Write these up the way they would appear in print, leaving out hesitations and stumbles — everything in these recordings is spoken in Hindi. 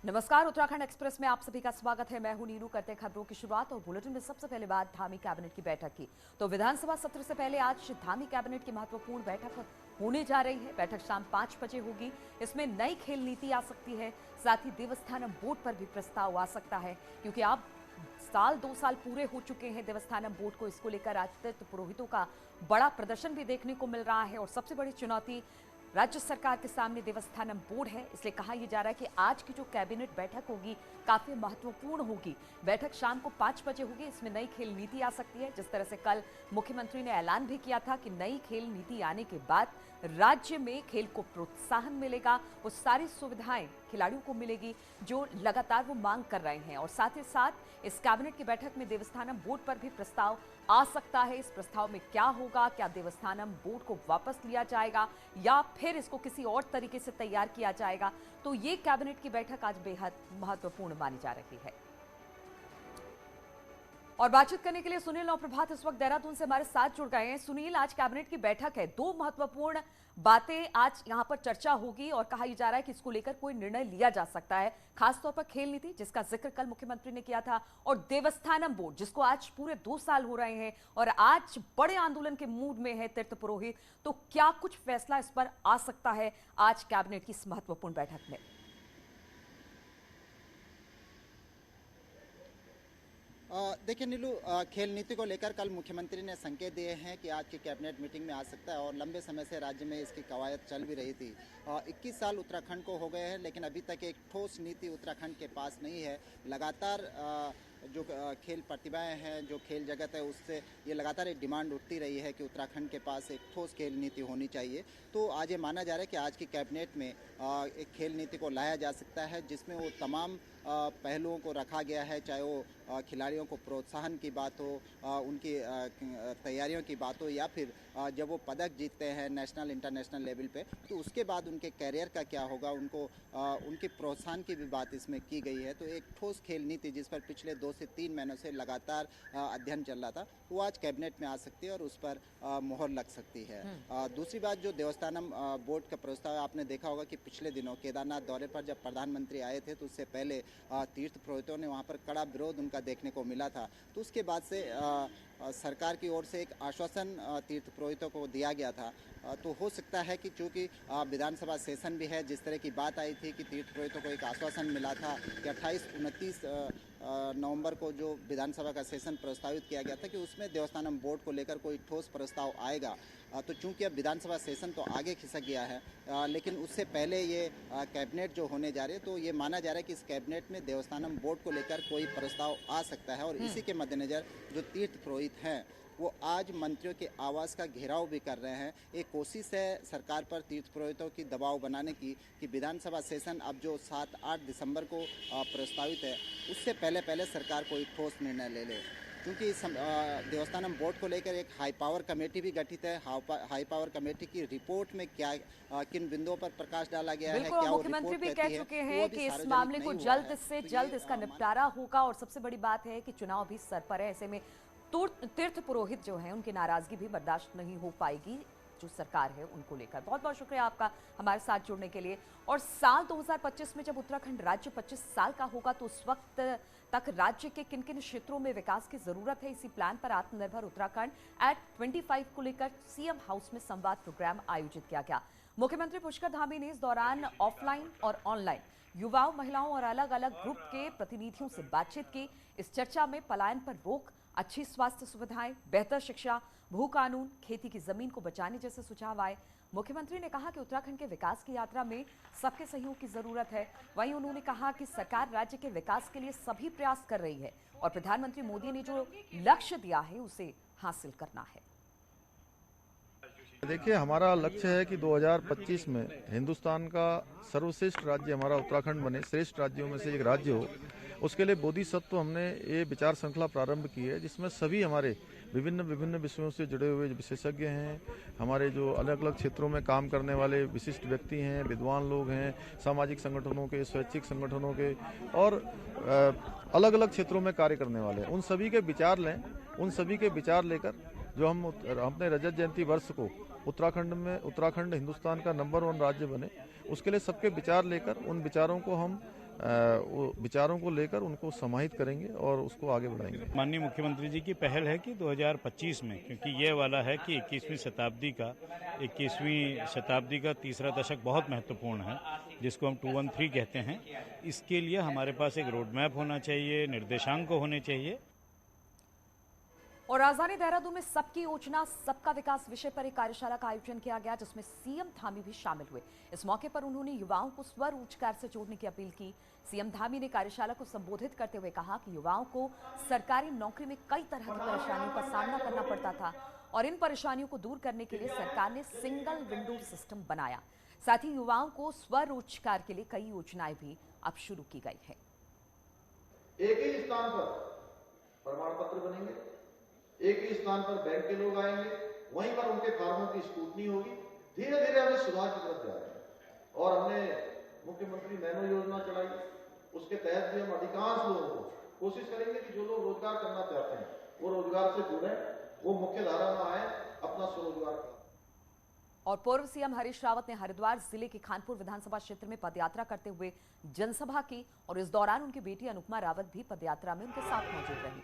नमस्कार, उत्तराखंड एक्सप्रेस में आप सभी का स्वागत है। मैं हूं नीरू। करते हैं खबरों की शुरुआत और बुलेटिन में सबसे पहले बात धामी कैबिनेट की बैठक की। तो विधानसभा सत्र से पहले आज धामी कैबिनेट की महत्वपूर्ण बैठक होने जा रही है। बैठक शाम 5 बजे होगी। इसमें नई खेल नीति आ सकती है, साथ ही देवस्थानम बोर्ड पर भी प्रस्ताव आ सकता है, क्योंकि अब 2 साल पूरे हो चुके हैं देवस्थानम बोर्ड को। इसको लेकर आज तीर्थ पुरोहितों का बड़ा प्रदर्शन भी देखने को मिल रहा है और सबसे बड़ी चुनौती राज्य सरकार के सामने देवस्थानम बोर्ड है। इसलिए कहा यह जा रहा है कि आज की जो कैबिनेट बैठक होगी काफी महत्वपूर्ण होगी। बैठक शाम को 5 बजे होगी। इसमें नई खेल नीति आ सकती है। जिस तरह से कल मुख्यमंत्री ने ऐलान भी किया था कि नई खेल नीति आने के बाद राज्य में खेल को प्रोत्साहन मिलेगा, वो सारी सुविधाएं खिलाड़ियों को मिलेगी जो लगातार वो मांग कर रहे हैं। और साथ ही साथ इस कैबिनेट की बैठक में देवस्थानम बोर्ड पर भी प्रस्ताव आ सकता है। इस प्रस्ताव में क्या होगा, क्या देवस्थानम बोर्ड को वापस लिया जाएगा या फिर इसको किसी और तरीके से तैयार किया जाएगा, तो ये कैबिनेट की बैठक आज बेहद महत्वपूर्ण मानी जा रही है। और बातचीत करने के लिए सुनील और प्रभात इस वक्त देहरादून से हमारे साथ जुड़ गए हैं। सुनील, आज कैबिनेट की बैठक है, 2 महत्वपूर्ण बातें आज यहां पर चर्चा होगी और कहा जा रहा है कि इसको लेकर कोई निर्णय लिया जा सकता है, खासतौर पर खेल नीति जिसका जिक्र कल मुख्यमंत्री ने किया था, और देवस्थानम बोर्ड जिसको आज पूरे 2 साल हो रहे हैं और आज बड़े आंदोलन के मूड में है तीर्थ पुरोहित। तो क्या कुछ फैसला इस पर आ सकता है आज कैबिनेट की इस महत्वपूर्ण बैठक में? देखिए नीलू, खेल नीति को लेकर कल मुख्यमंत्री ने संकेत दिए हैं कि आज की कैबिनेट मीटिंग में आ सकता है और लंबे समय से राज्य में इसकी कवायद चल भी रही थी। 21 साल उत्तराखंड को हो गए हैं, लेकिन अभी तक एक ठोस नीति उत्तराखंड के पास नहीं है। लगातार जो खेल प्रतिभाएं हैं, जो खेल जगत है, उससे ये लगातार एक डिमांड उठती रही है कि उत्तराखंड के पास एक ठोस खेल नीति होनी चाहिए। तो आज ये माना जा रहा है कि आज की कैबिनेट में एक खेल नीति को लाया जा सकता है, जिसमें वो तमाम पहलुओं को रखा गया है, चाहे वो खिलाड़ियों को प्रोत्साहन की बात हो, उनकी तैयारियों की बात हो, या फिर जब वो पदक जीतते हैं नेशनल इंटरनेशनल लेवल पे, तो उसके बाद उनके कैरियर का क्या होगा, उनको उनके प्रोत्साहन की भी बात इसमें की गई है। तो एक ठोस खेल नीति जिस पर पिछले 2 से 3 महीनों से लगातार अध्ययन चल रहा था, वो आज कैबिनेट में आ सकती है और उस पर मोहर लग सकती है। दूसरी बात, जो देवस्थानम बोर्ड का प्रस्ताव है, आपने देखा होगा कि पिछले दिनों केदारनाथ दौरे पर जब प्रधानमंत्री आए थे तो उससे पहले तीर्थ पुरोहितों ने वहाँ पर कड़ा विरोध उनका देखने को मिला था। तो उसके बाद से सरकार की ओर से एक आश्वासन तीर्थ पुरोहितों को दिया गया था। तो हो सकता है कि चूँकि विधानसभा सेशन भी है, जिस तरह की बात आई थी कि तीर्थ पुरोहितों को एक आश्वासन मिला था कि 28-29 नवंबर को जो विधानसभा का सेशन प्रस्तावित किया गया था कि उसमें देवस्थानम बोर्ड को लेकर कोई ठोस प्रस्ताव आएगा। तो चूंकि अब विधानसभा सेशन तो आगे खिसक गया है, लेकिन उससे पहले ये कैबिनेट जो होने जा रही है, तो ये माना जा रहा है कि इस कैबिनेट में देवस्थानम बोर्ड को लेकर कोई प्रस्ताव आ सकता है। और इसी के मद्देनजर जो तीर्थ पुरोहित हैं वो आज मंत्रियों के आवास का घेराव भी कर रहे हैं। एक कोशिश है सरकार पर तीर्थ पुरोहितों की दबाव बनाने की कि विधानसभा सेशन अब जो 7-8 दिसंबर को प्रस्तावित है, उससे पहले सरकार कोई ठोस निर्णय ले ले। क्योंकि देवस्थानम बोर्ड को लेकर एक हाई पावर कमेटी भी गठित है। हाई पावर कमेटी की रिपोर्ट में क्या किन बिंदुओं पर प्रकाश डाला गया है, क्या मुख्यमंत्री भी कह चुके हैं कि इस मामले को जल्द से जल्द इसका निपटारा होगा। और सबसे बड़ी बात है कि चुनाव भी सर पर है, ऐसे में तीर्थ पुरोहित जो हैं उनकी नाराजगी भी बर्दाश्त नहीं हो पाएगी जो सरकार है उनको लेकर। बहुत बहुत शुक्रिया आपका हमारे साथ जुड़ने के लिए। और साल 2025 में जब उत्तराखंड राज्य 25 साल का होगा तो उस वक्त तक राज्य के किन किन क्षेत्रों में विकास की जरूरत है, इसी प्लान पर आत्मनिर्भर उत्तराखंड @25 को लेकर सीएम हाउस में संवाद प्रोग्राम आयोजित किया गया। मुख्यमंत्री पुष्कर धामी ने इस दौरान ऑफलाइन और ऑनलाइन युवाओं, महिलाओं और अलग अलग ग्रुप के प्रतिनिधियों से बातचीत की। इस चर्चा में पलायन पर रोक, अच्छी स्वास्थ्य सुविधाएं, बेहतर शिक्षा, भू कानून, खेती की जमीन को बचाने जैसे सुझाव आए। मुख्यमंत्री ने कहा कि उत्तराखंड के विकास की यात्रा में सबके सहयोग की जरूरत है। वहीं उन्होंने कहा कि सरकार राज्य के विकास के लिए सभी प्रयास कर रही है और प्रधानमंत्री मोदी ने जो लक्ष्य दिया है उसे हासिल करना है। देखिए, हमारा लक्ष्य है कि 2025 में हिंदुस्तान का सर्वश्रेष्ठ राज्य हमारा उत्तराखंड बने, श्रेष्ठ राज्यों में से एक राज्य हो। उसके लिए बोधिसत्व हमने ये विचार श्रृंखला प्रारंभ की है, जिसमें सभी हमारे विभिन्न विषयों से जुड़े हुए विशेषज्ञ हैं, हमारे जो अलग अलग क्षेत्रों में काम करने वाले विशिष्ट व्यक्ति हैं, विद्वान लोग हैं, सामाजिक संगठनों के, स्वैच्छिक संगठनों के और अलग अलग क्षेत्रों में कार्य करने वाले हैं, उन सभी के विचार लें। उन सभी के विचार लेकर जो हम अपने रजत जयंती वर्ष को उत्तराखंड हिंदुस्तान का नंबर 1 राज्य बने, उसके लिए सबके विचार लेकर उन विचारों को हम वो विचारों को लेकर उनको समाहित करेंगे और उसको आगे बढ़ाएंगे। माननीय मुख्यमंत्री जी की पहल है कि 2025 में, क्योंकि ये वाला है कि 21वीं शताब्दी का तीसरा दशक बहुत महत्वपूर्ण है, जिसको हम 213 कहते हैं। इसके लिए हमारे पास एक रोड मैप होना चाहिए, निर्देशांक होने चाहिए। और राजधानी देहरादून में सबकी योजना सबका विकास विषय पर एक कार्यशाला का आयोजन किया गया, जिसमें सीएम धामी भी शामिल हुए। इस मौके पर उन्होंने युवाओं को स्वरोजगार से जोड़ने की अपील की। सीएम धामी ने कार्यशाला को संबोधित करते हुए कहा कि युवाओं को सरकारी नौकरी में कई तरह की परेशानियों का सामना करना पड़ता था और इन परेशानियों को दूर करने के लिए सरकार ने सिंगल विंडो सिस्टम बनाया। साथ ही युवाओं को स्वरोजगार के लिए कई योजनाएं भी अब शुरू की गई है। एक ही स्थान पर प्रमाण पत्र बनेंगे, एक ही स्थान पर बैंक के लोग आएंगे, वहीं पर उनके फार्मों की स्क्रूटनी होगी। धीरे धीरे हमें सुधार की तरफ जा रहे हैं और हमने मुख्यमंत्री नैनो योजना चलाई। उसके तहत भी हम अधिकांश लोगों को कोशिश करेंगे कि जो लोग रोजगार करना चाहते हैं वो रोजगार से जुड़े, वो मुख्य धारा में आए, अपना स्वरोजगार करें। और पूर्व सीएम हरीश रावत ने हरिद्वार जिले के खानपुर विधानसभा क्षेत्र में पदयात्रा करते हुए जनसभा की और इस दौरान उनकी बेटी अनुपमा रावत भी पदयात्रा में उनके साथ मौजूद रही।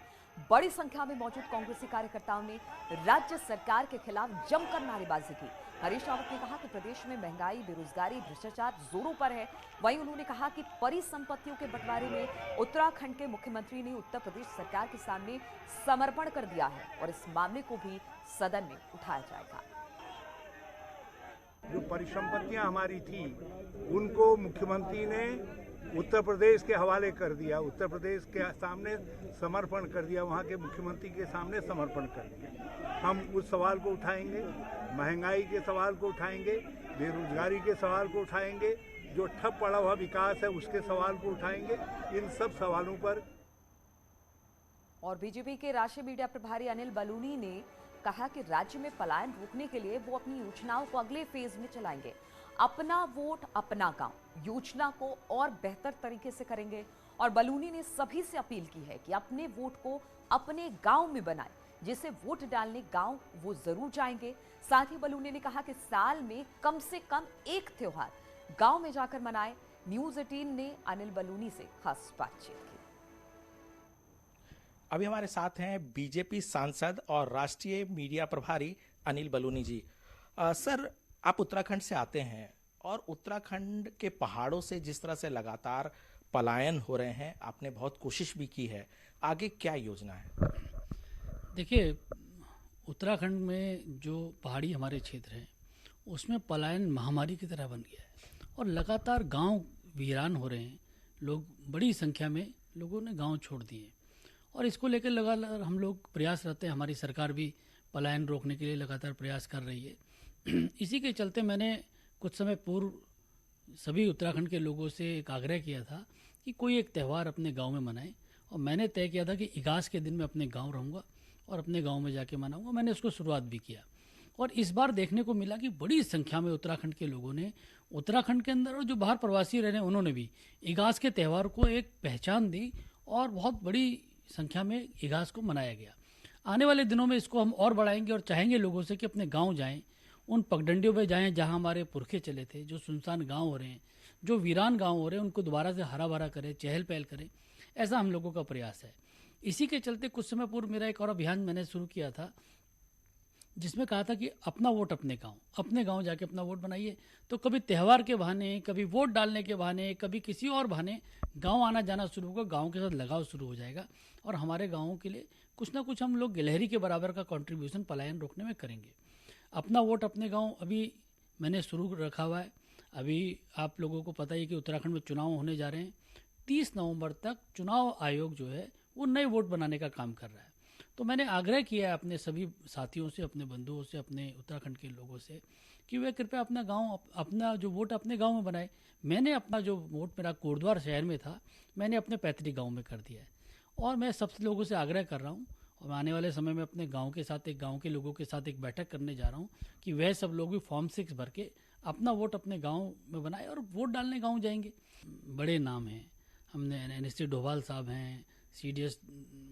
बड़ी संख्या में मौजूद कांग्रेसी कार्यकर्ताओं ने राज्य सरकार के खिलाफ जमकर नारेबाजी की। हरीश रावत ने कहा कि प्रदेश में महंगाई, बेरोजगारी, भ्रष्टाचार जोरों पर है। वहीं उन्होंने कहा कि परिसंपत्तियों के बंटवारे में उत्तराखंड के मुख्यमंत्री ने उत्तर प्रदेश सरकार के सामने समर्पण कर दिया है और इस मामले को भी सदन में उठाया जाएगा। जो परिसंपत्तियां हमारी थी उनको मुख्यमंत्री ने उत्तर प्रदेश के हवाले कर दिया, उत्तर प्रदेश के सामने समर्पण कर दिया, वहाँ के मुख्यमंत्री के सामने समर्पण कर दिया। हम उस सवाल को उठाएंगे, महंगाई के सवाल को उठाएंगे, बेरोजगारी के सवाल को उठाएंगे, जो ठप पड़ा हुआ विकास है उसके सवाल को उठाएंगे। इन सब सवालों पर और बीजेपी के राष्ट्रीय मीडिया प्रभारी अनिल बलूनी ने कहा कि राज्य में पलायन रोकने के लिए वो अपनी योजनाओं को अगले फेज में चलाएंगे। अपना वोट अपना गांव योजना को और बेहतर तरीके से करेंगे और बलूनी ने सभी से अपील की है कि अपने वोट को अपने गांव में बनाएं। जिसे वोट डालने गांव वो जरूर जाएंगे। साथ ही बलूनी ने कहा कि साल में कम से कम एक त्योहार गांव में जाकर मनाएं। न्यूज 18 ने अनिल बलूनी से खास बातचीत की। अभी हमारे साथ हैं बीजेपी सांसद और राष्ट्रीय मीडिया प्रभारी अनिल बलूनी जी। सर, आप उत्तराखंड से आते हैं और उत्तराखंड के पहाड़ों से जिस तरह से लगातार पलायन हो रहे हैं, आपने बहुत कोशिश भी की है, आगे क्या योजना है? देखिए, उत्तराखंड में जो पहाड़ी हमारे क्षेत्र हैं उसमें पलायन महामारी की तरह बन गया है और लगातार गांव वीरान हो रहे हैं। लोग बड़ी संख्या में लोगों ने गांव छोड़ दिए और इसको लेकर लगातार हम लोग प्रयास रहते हैं। हमारी सरकार भी पलायन रोकने के लिए लगातार प्रयास कर रही है। इसी के चलते मैंने कुछ समय पूर्व सभी उत्तराखंड के लोगों से एक आग्रह किया था कि कोई एक त्यौहार अपने गांव में मनाएं और मैंने तय किया था कि इगास के दिन मैं अपने गांव रहूंगा और अपने गांव में जाके मनाऊंगा। मैंने उसको शुरुआत भी किया और इस बार देखने को मिला कि बड़ी संख्या में उत्तराखंड के लोगों ने, उत्तराखंड के अंदर और जो बाहर प्रवासी रह रहे हैं उन्होंने भी इगास के त्यौहार को एक पहचान दी और बहुत बड़ी संख्या में इगास को मनाया गया। आने वाले दिनों में इसको हम और बढ़ाएंगे और चाहेंगे लोगों से कि अपने गांव जाएं, उन पगडंडियों पे जाएं जहां हमारे पुरखे चले थे। जो सुनसान गांव हो रहे हैं, जो वीरान गांव हो रहे हैं, उनको दोबारा से हरा भरा करें, चहल पहल करें। ऐसा हम लोगों का प्रयास है। इसी के चलते कुछ समय पूर्व मेरा एक और अभियान मैंने शुरू किया था जिसमें कहा था कि अपना वोट अपने गांव जाके अपना वोट बनाइए। तो कभी त्यौहार के बहाने, कभी वोट डालने के बहाने, कभी किसी और बहाने गांव आना जाना शुरू होगा, गांव के साथ लगाव शुरू हो जाएगा और हमारे गांवों के लिए कुछ ना कुछ हम लोग गिलहरी के बराबर का कंट्रीब्यूशन पलायन रोकने में करेंगे। अपना वोट अपने गांव अभी मैंने शुरू रखा हुआ है। अभी आप लोगों को पता ही कि उत्तराखंड में चुनाव होने जा रहे हैं। 30 नवंबर तक चुनाव आयोग जो है वो नए वोट बनाने का काम कर रहा है। तो मैंने आग्रह किया है अपने सभी साथियों से, अपने बंधुओं से, अपने उत्तराखंड के लोगों से कि वे कृपया अपना जो वोट अपने गांव में बनाए। मैंने अपना जो वोट मेरा कोटद्वार शहर में था, मैंने अपने पैतृक गांव में कर दिया है और मैं सब लोगों से आग्रह कर रहा हूँ और आने वाले समय में अपने गांव के लोगों के साथ एक बैठक करने जा रहा हूँ कि वह सब लोग भी फॉर्म 6 भर के अपना वोट अपने गांव में बनाए और वोट डालने गांव जाएंगे। बड़े नाम हैं, हमने NSC डोभाल साहब हैं, CDS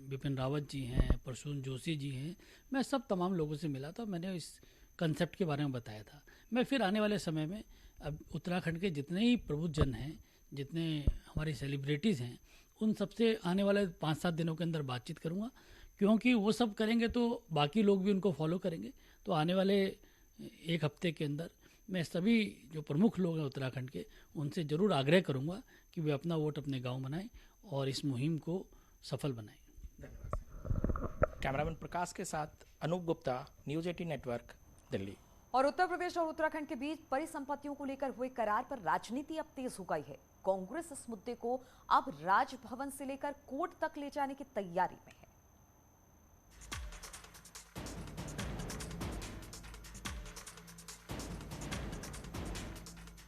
बिपिन रावत जी हैं, प्रसून जोशी जी हैं। मैं सब तमाम लोगों से मिला था, मैंने इस कंसेप्ट के बारे में बताया था। मैं फिर आने वाले समय में अब उत्तराखंड के जितने ही प्रबुद्धजन हैं, जितने हमारे सेलिब्रिटीज़ हैं उन सबसे आने वाले 5-7 दिनों के अंदर बातचीत करूंगा, क्योंकि वो सब करेंगे तो बाकी लोग भी उनको फॉलो करेंगे। तो आने वाले एक हफ्ते के अंदर मैं सभी जो प्रमुख लोग हैं उत्तराखंड के, उनसे ज़रूर आग्रह करूंगा कि वे अपना वोट अपने गांव बनाएं और इस मुहिम को सफल बनाएं। कैमरामैन प्रकाश के साथ अनूप गुप्ता, न्यूज़ 18 नेटवर्क, दिल्ली। और उत्तर प्रदेश और उत्तराखंड के बीच परिसंपत्तियों को लेकर हुए करार पर राजनीति अब तेज हो गई है। कांग्रेस इस मुद्दे को अब राजभवन से लेकर कोर्ट तक ले जाने की तैयारी में है।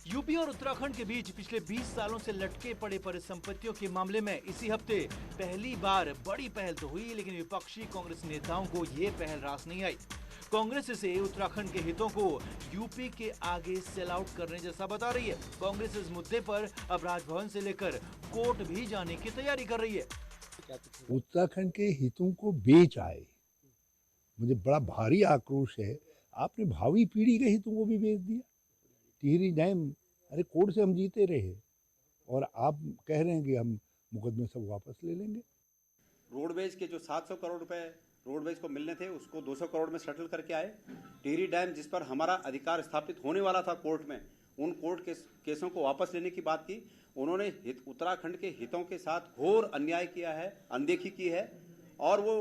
यूपी और उत्तराखंड के बीच पिछले 20 सालों से लटके पड़े परिसंपत्तियों के मामले में इसी हफ्ते पहली बार बड़ी पहल तो हुई, लेकिन विपक्षी कांग्रेस नेताओं को ये पहल रास नहीं आई। कांग्रेस इसे उत्तराखंड के हितों को यूपी के आगे सेल आउट करने जैसा बता रही है। कांग्रेस इस मुद्दे पर अब राजभवन से लेकर कोर्ट भी जाने की तैयारी कर रही है। उत्तराखंड के हितों को बेच आए, मुझे बड़ा भारी आक्रोश है। आपने भावी पीढ़ी के हितों को भी बेच दिया। टिहरी डैम, अरे कोर्ट से हम जीते रहे और आप कह रहे हैं कि हम मुकदमे सब वापस ले लेंगे। रोडवेज के जो 700 करोड़ रुपए रोडवेज को मिलने थे उसको 200 करोड़ में सेटल करके आए। टिहरी डैम जिस पर हमारा अधिकार स्थापित होने वाला था कोर्ट में, उन कोर्ट के केसों को वापस लेने की बात की। उन्होंने उत्तराखंड के हितों के साथ घोर अन्याय किया है, अनदेखी की है, और वो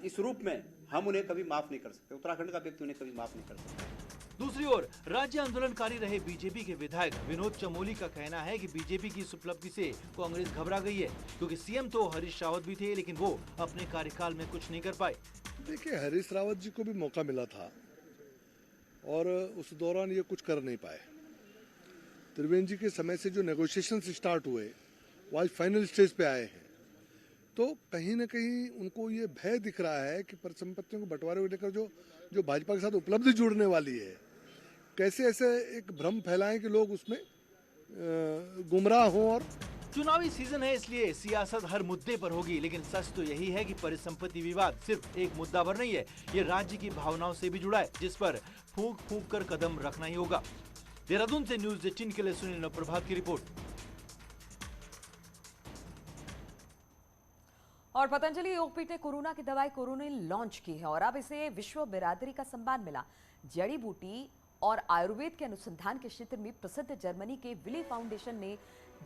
इस रूप में हम उन्हें कभी माफ नहीं कर सकते। उत्तराखंड का व्यक्ति उन्हें कभी माफ नहीं कर सकता। दूसरी ओर राज्य आंदोलनकारी रहे बीजेपी के विधायक विनोद चमोली का कहना है कि बीजेपी की इस उपलब्धि से कांग्रेस घबरा गई है, क्योंकि सीएम तो हरीश रावत भी थे, लेकिन वो अपने कार्यकाल में कुछ नहीं कर पाए। देखिए, हरीश रावत जी को भी मौका मिला था और उस दौरान ये कुछ कर नहीं पाए। त्रिवेंद्र जी के समय से जो नेगोशिएशन स्टार्ट हुए वो आज फाइनल स्टेज पे आए हैं, तो कहीं न कहीं उनको ये भय दिख रहा है कि परिसंपत्तियों को बंटवारे को लेकर जो भाजपा के साथ उपलब्धि जुड़ने वाली है, कैसे ऐसे एक भ्रम फैलाएं कि लोग उसमें गुमराह हों। और चुनावी सीजन है, इसलिए सियासत हर मुद्दे पर होगी, लेकिन सच तो यही है कि परिसंपत्ति विवाद सिर्फ एक मुद्दा पर नहीं है, ये राज्य की भावनाओं से भी जुड़ा है, जिस पर फूंक फूंक कर कदम रखना ही होगा। देहरादून से न्यूज़ 18 के लिए सुनील नवप्रभात की रिपोर्ट। और पतंजलि योगपीठ ने कोरोना की दवाई कोरोनिल लॉन्च की है और अब इसे विश्व बिरादरी का सम्मान मिला। जड़ी बूटी और आयुर्वेद के अनुसंधान के क्षेत्र में प्रसिद्ध जर्मनी के विली फाउंडेशन ने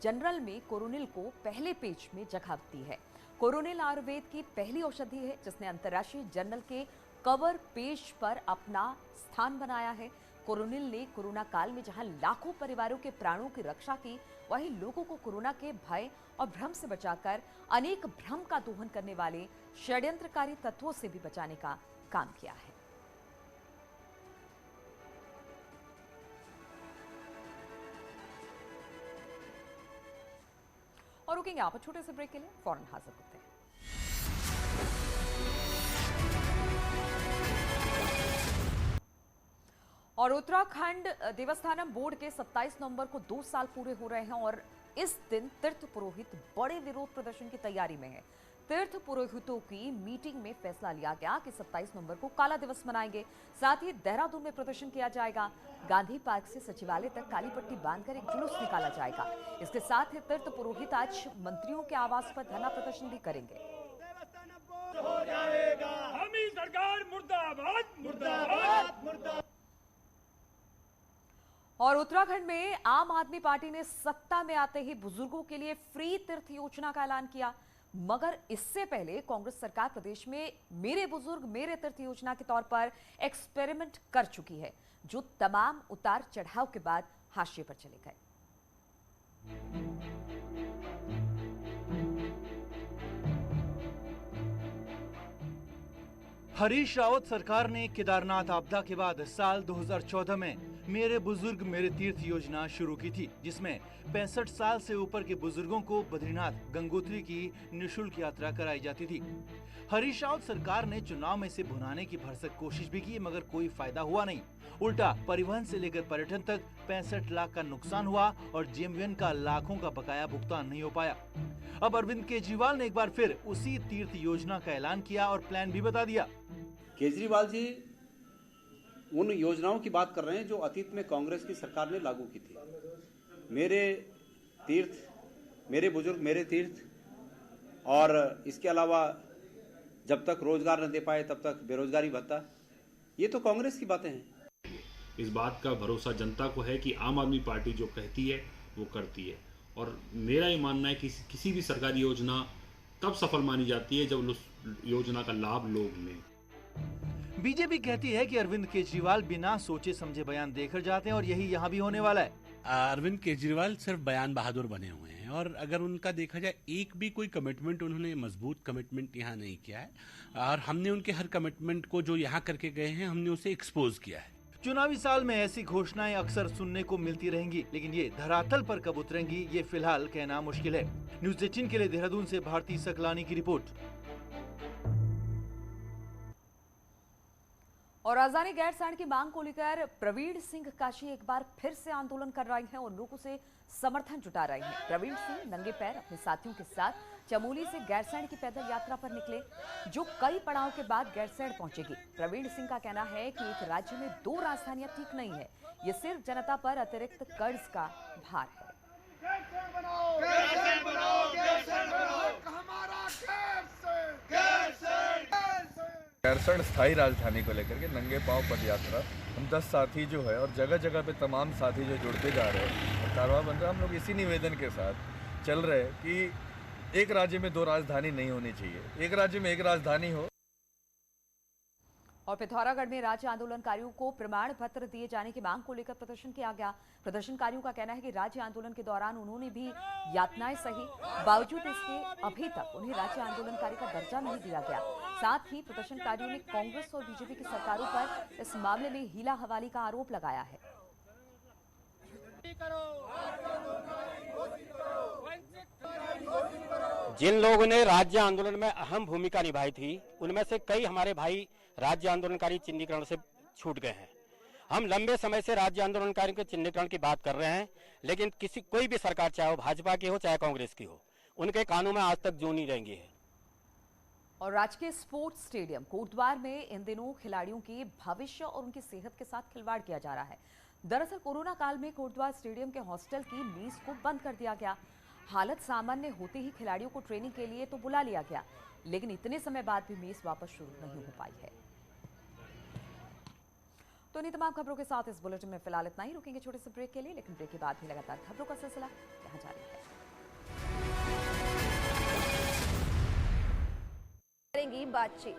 जनरल में कोरोनिल को पहले पेज में जगह दी है। कोरोनिल आयुर्वेद की पहली औषधि है जिसने अंतर्राष्ट्रीय जर्नल के कवर पेज पर अपना स्थान बनाया है। कोरोनिल ने कोरोना काल में जहां लाखों परिवारों के प्राणों की रक्षा की, वहीं लोगों को कोरोना के भय और भ्रम से बचाकर अनेक भ्रम का दोहन करने वाले षड्यंत्रकारी तत्वों से भी बचाने का काम किया है। और रुकेंगे आप छोटे से ब्रेक के लिए, फौरन हाजिर होते हैं। और उत्तराखंड देवस्थानम बोर्ड के 27 नवंबर को 2 साल पूरे हो रहे हैं और इस दिन तीर्थ पुरोहित बड़े विरोध प्रदर्शन की तैयारी में है। तीर्थ पुरोहितों की मीटिंग में फैसला लिया गया कि 27 नवंबर को काला दिवस मनाएंगे। साथ ही देहरादून में प्रदर्शन किया जाएगा। गांधी पार्क से सचिवालय तक काली पट्टी बांधकर एक जुलूस निकाला जाएगा। इसके साथ ही तीर्थ पुरोहित आज मंत्रियों के आवास पर धरना प्रदर्शन भी करेंगे। हो जाएगा हम ही सरकार मुर्दाबाद मुर्दाबाद मुर्दाबाद। और उत्तराखंड में आम आदमी पार्टी ने सत्ता में आते ही बुजुर्गों के लिए फ्री तीर्थ योजना का ऐलान किया, मगर इससे पहले कांग्रेस सरकार प्रदेश में मेरे बुजुर्ग मेरे तीर्थ योजना के तौर पर एक्सपेरिमेंट कर चुकी है, जो तमाम उतार चढ़ाव के बाद हाशिए पर चले गए। हरीश रावत सरकार ने केदारनाथ आपदा के बाद साल 2014 में मेरे बुजुर्ग मेरे तीर्थ योजना शुरू की थी, जिसमें 65 साल से ऊपर के बुजुर्गों को बद्रीनाथ गंगोत्री की निःशुल्क यात्रा कराई जाती थी। हरीश रावत सरकार ने चुनाव में इसे भुनाने की भरसक कोशिश भी की, मगर कोई फायदा हुआ नहीं। उल्टा परिवहन से लेकर पर्यटन तक 65 लाख का नुकसान हुआ और जेएमवीएन का लाखों का बकाया भुगतान नहीं हो पाया। अब अरविंद केजरीवाल ने एक बार फिर उसी तीर्थ योजना का ऐलान किया और प्लान भी बता दिया। केजरीवाल जी उन योजनाओं की बात कर रहे हैं जो अतीत में कांग्रेस की सरकार ने लागू की थी। मेरे तीर्थ, मेरे बुजुर्ग मेरे तीर्थ, और इसके अलावा जब तक रोजगार न दे पाए तब तक बेरोजगारी भत्ता, ये तो कांग्रेस की बातें हैं। इस बात का भरोसा जनता को है कि आम आदमी पार्टी जो कहती है वो करती है, और मेरा ये मानना है कि किसी भी सरकारी योजना तब सफल मानी जाती है जब उस योजना का लाभ लोग लें। बीजेपी कहती है कि अरविंद केजरीवाल बिना सोचे समझे बयान देकर जाते हैं और यही यहाँ भी होने वाला है। अरविंद केजरीवाल सिर्फ बयान बहादुर बने हुए हैं, और अगर उनका देखा जाए एक भी कोई कमिटमेंट उन्होंने मजबूत कमिटमेंट यहाँ नहीं किया है, और हमने उनके हर कमिटमेंट को जो यहाँ करके गए हैं हमने उसे एक्सपोज किया है। चुनावी साल में ऐसी घोषणाएं अक्सर सुनने को मिलती रहेंगी, लेकिन ये धरातल पर कब उतरेंगी ये फिलहाल कहना मुश्किल है। न्यूज़ 18 के लिए देहरादून से भारती सकलानी की रिपोर्ट। और राजधानी गैरसैंण की मांग को लेकर प्रवीण सिंह काशी एक बार फिर से आंदोलन कर रहे हैं और लोगों से समर्थन जुटा रहे हैं। प्रवीण सिंह नंगे पैर अपने साथियों के साथ चमोली से गैरसैंण की पैदल यात्रा पर निकले, जो कई पड़ाव के बाद गैरसैंण पहुंचेगी। प्रवीण सिंह का कहना है कि एक राज्य में दो राजधानियां ठीक नहीं है, ये सिर्फ जनता पर अतिरिक्त कर्ज का भार है। गैरसैंण स्थायी राजधानी को लेकर के नंगे पांव पद यात्रा हम 10 साथी जो है और जगह जगह पे तमाम साथी जो जुड़ते जा रहे हैं और कारवां बन रहा है, हम लोग इसी निवेदन के साथ चल रहे हैं कि एक राज्य में दो राजधानी नहीं होनी चाहिए, एक राज्य में एक राजधानी हो। और पिथौरागढ़ में राज्य आंदोलनकारियों को प्रमाण पत्र दिए जाने की मांग को लेकर प्रदर्शन किया गया। प्रदर्शनकारियों का कहना है कि राज्य आंदोलन के दौरान उन्होंने भी यातनाएं सही, बावजूद इसके अभी तक उन्हें राज्य आंदोलनकारी का दर्जा नहीं दिया गया। साथ ही प्रदर्शनकारियों ने कांग्रेस और बीजेपी की सरकारों पर इस मामले में हीला हवाली का आरोप लगाया है। जिन लोगों ने राज्य आंदोलन में अहम भूमिका निभाई थी, उनमें से कई हमारे भाई राज्य आंदोलनकारी चिन्हीकरण से छूट गए हैं। हम लंबे समय से राज्य आंदोलनकारियों के चिन्हीकरण की बात कर रहे हैं, लेकिन कोई भी सरकार, चाहे वो भाजपा की हो चाहे कांग्रेस की हो, उनके कानों में आज तक जू नहीं रहेंगी है। और राजकीय स्पोर्ट्स स्टेडियम कोटद्वार में इन दिनों खिलाड़ियों के भविष्य और उनकी सेहत के साथ खिलवाड़ किया जा रहा है। दरअसल कोरोना काल में कोटद्वार स्टेडियम के हॉस्टल की मेस को बंद कर दिया गया। हालत सामान्य होते ही खिलाड़ियों को ट्रेनिंग के लिए तो बुला लिया गया, लेकिन इतने समय बाद भी मेस वापस शुरू नहीं हो पाई है। तो इन तमाम खबरों के साथ इस बुलेटिन में फिलहाल इतना ही। रुकेंगे छोटे से ब्रेक के लिए, लेकिन ब्रेक के बाद भी लगातार खबरों का सिलसिला यहाँ जारी है। करेंगी बातचीत।